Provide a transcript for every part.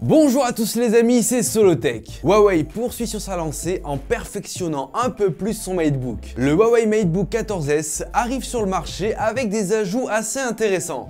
Bonjour à tous les amis, c'est Solotech. Huawei poursuit sur sa lancée en perfectionnant un peu plus son MateBook. Le Huawei MateBook 14S arrive sur le marché avec des ajouts assez intéressants.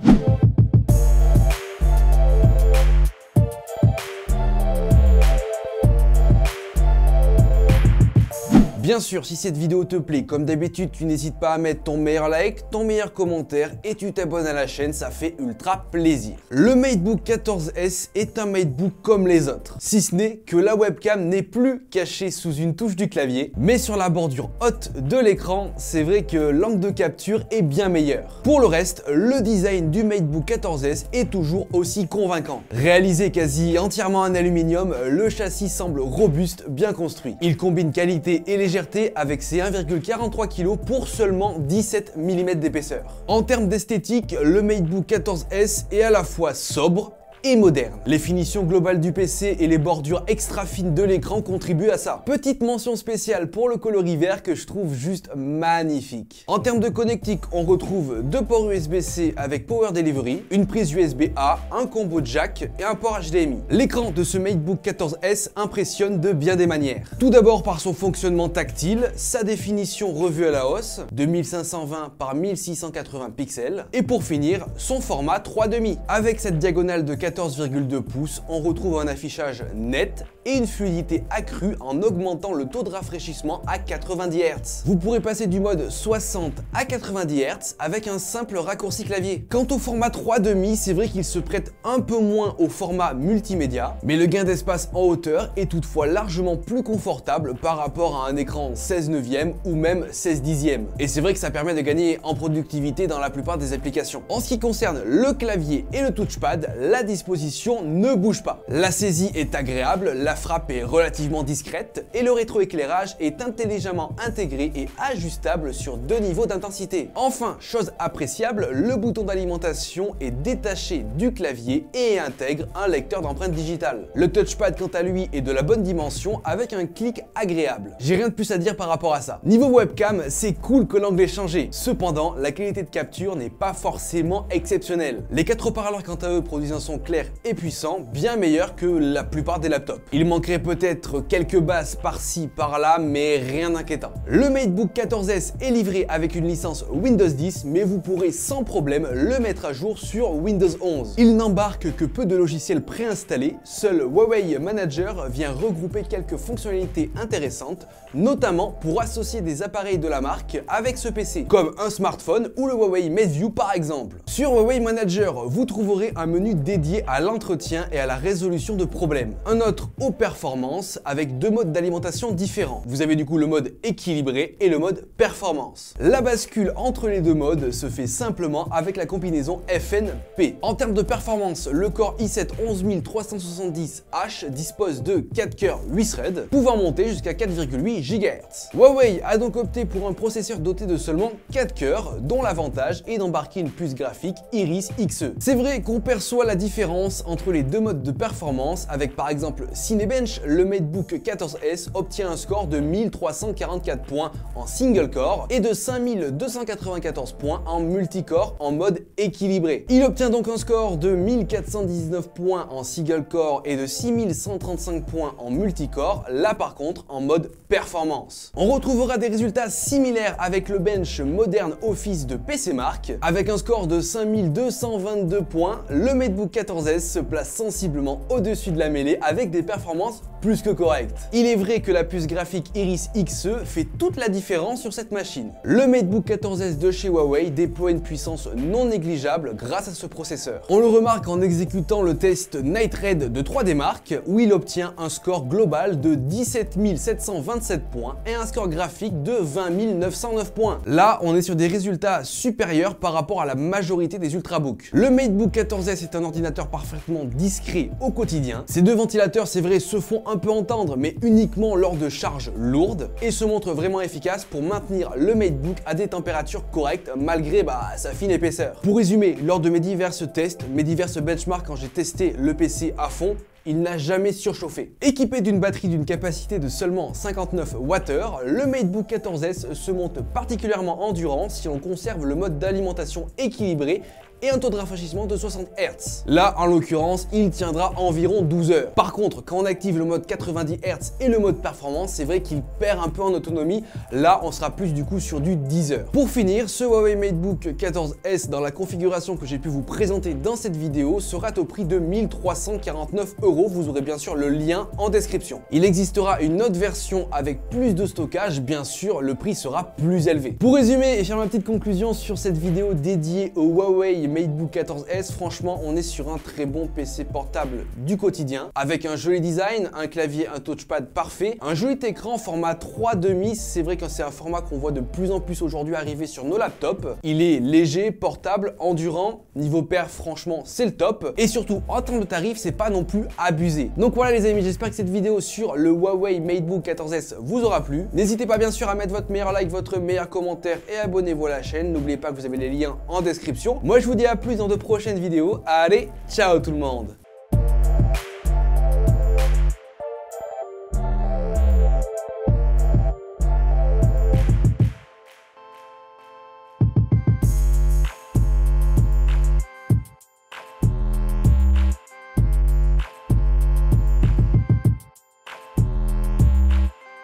Bien sûr, si cette vidéo te plaît, comme d'habitude, tu n'hésites pas à mettre ton meilleur like, ton meilleur commentaire et tu t'abonnes à la chaîne, ça fait ultra plaisir. Le MateBook 14S est un MateBook comme les autres, si ce n'est que la webcam n'est plus cachée sous une touche du clavier, mais sur la bordure haute de l'écran, c'est vrai que l'angle de capture est bien meilleur. Pour le reste, le design du MateBook 14S est toujours aussi convaincant. Réalisé quasi entièrement en aluminium, le châssis semble robuste, bien construit. Il combine qualité et légèreté avec ses 1,43 kg pour seulement 17 mm d'épaisseur. En termes d'esthétique, le MateBook 14S est à la fois sobre et moderne. Les finitions globales du PC et les bordures extra fines de l'écran contribuent à ça. Petite mention spéciale pour le coloris vert que je trouve juste magnifique. En termes de connectique, on retrouve deux ports USB-C avec Power Delivery, une prise USB-A, un combo jack et un port HDMI. L'écran de ce MateBook 14S impressionne de bien des manières. Tout d'abord par son fonctionnement tactile, sa définition revue à la hausse de 1520 par 1680 pixels et pour finir, son format 3,5. Avec cette diagonale de 14,2 pouces, on retrouve un affichage net et une fluidité accrue en augmentant le taux de rafraîchissement à 90 Hz. Vous pourrez passer du mode 60 à 90 Hz avec un simple raccourci clavier. Quant au format 3,5, c'est vrai qu'il se prête un peu moins au format multimédia, mais le gain d'espace en hauteur est toutefois largement plus confortable par rapport à un écran 16/9 ou même 16/10. Et c'est vrai que ça permet de gagner en productivité dans la plupart des applications. En ce qui concerne le clavier et le touchpad, la disposition ne bouge pas. La saisie est agréable, la frappe est relativement discrète et le rétroéclairage est intelligemment intégré et ajustable sur deux niveaux d'intensité. Enfin, chose appréciable, le bouton d'alimentation est détaché du clavier et intègre un lecteur d'empreintes digitales. Le touchpad quant à lui est de la bonne dimension avec un clic agréable. J'ai rien de plus à dire par rapport à ça. Niveau webcam, c'est cool que l'angle ait changé. Cependant, la qualité de capture n'est pas forcément exceptionnelle. Les 4 haut-parleurs quant à eux produisent un son clair et puissant, bien meilleur que la plupart des laptops. Il manquerait peut-être quelques basses par-ci par-là, mais rien d'inquiétant. Le MateBook 14S est livré avec une licence Windows 10, mais vous pourrez sans problème le mettre à jour sur Windows 11. Il n'embarque que peu de logiciels préinstallés, seul Huawei Manager vient regrouper quelques fonctionnalités intéressantes, notamment pour associer des appareils de la marque avec ce PC, comme un smartphone ou le Huawei MateView par exemple. Sur Huawei Manager, vous trouverez un menu dédié à l'entretien et à la résolution de problèmes. Un autre aux performances avec deux modes d'alimentation différents. Vous avez du coup le mode équilibré et le mode performance. La bascule entre les deux modes se fait simplement avec la combinaison FN-P. En termes de performance, le Core i7 11370H dispose de 4 cœurs 8 threads, pouvant monter jusqu'à 4,8 GHz. Huawei a donc opté pour un processeur doté de seulement 4 cœurs, dont l'avantage est d'embarquer une puce graphique Iris Xe. C'est vrai qu'on perçoit la différence entre les deux modes de performance avec par exemple Cinebench, le MateBook 14S obtient un score de 1344 points en single core et de 5294 points en multicore en mode équilibré. Il obtient donc un score de 1419 points en single core et de 6135 points en multicore, là par contre en mode performance. On retrouvera des résultats similaires avec le bench Modern Office de PCMark. Avec un score de 5222 points, le MateBook 14S se place sensiblement au-dessus de la mêlée avec des performances plus que correctes. Il est vrai que la puce graphique Iris Xe fait toute la différence sur cette machine. Le MateBook 14S de chez Huawei déploie une puissance non négligeable grâce à ce processeur. On le remarque en exécutant le test Night Raid de 3D Mark où il obtient un score global de 17 727 points et un score graphique de 20 909 points. Là, on est sur des résultats supérieurs par rapport à la majorité des ultrabooks. Le MateBook 14S est un ordinateur parfaitement discret au quotidien. Ces deux ventilateurs, c'est vrai, se font un peu entendre, mais uniquement lors de charges lourdes et se montrent vraiment efficaces pour maintenir le MateBook à des températures correctes malgré sa fine épaisseur. Pour résumer, lors de mes divers tests, mes diverses benchmarks quand j'ai testé le PC à fond, il n'a jamais surchauffé. Équipé d'une batterie d'une capacité de seulement 59 Wh, le MateBook 14S se montre particulièrement endurant si on conserve le mode d'alimentation équilibré et un taux de rafraîchissement de 60 Hz. Là, en l'occurrence, il tiendra environ 12 heures. Par contre, quand on active le mode 90 Hz et le mode performance, c'est vrai qu'il perd un peu en autonomie. Là, on sera plus du coup sur du 10 heures. Pour finir, ce Huawei MateBook 14S dans la configuration que j'ai pu vous présenter dans cette vidéo sera au prix de 1349 €. Vous aurez bien sûr le lien en description. Il existera une autre version avec plus de stockage, bien sûr, le prix sera plus élevé. Pour résumer et faire ma petite conclusion sur cette vidéo dédiée au Huawei MateBook 14S, franchement, on est sur un très bon PC portable du quotidien, avec un joli design, un clavier, un touchpad parfait, un joli écran format 3,5, c'est vrai que c'est un format qu'on voit de plus en plus aujourd'hui arriver sur nos laptops. Il est léger, portable, endurant, niveau perf, franchement, c'est le top, et surtout, en termes de tarifs, c'est pas non plus abusé. Donc voilà les amis, j'espère que cette vidéo sur le Huawei MateBook 14S vous aura plu. N'hésitez pas bien sûr à mettre votre meilleur like, votre meilleur commentaire et abonnez-vous à la chaîne. N'oubliez pas que vous avez les liens en description. Moi je vous dis à plus dans de prochaines vidéos. Allez, ciao tout le monde!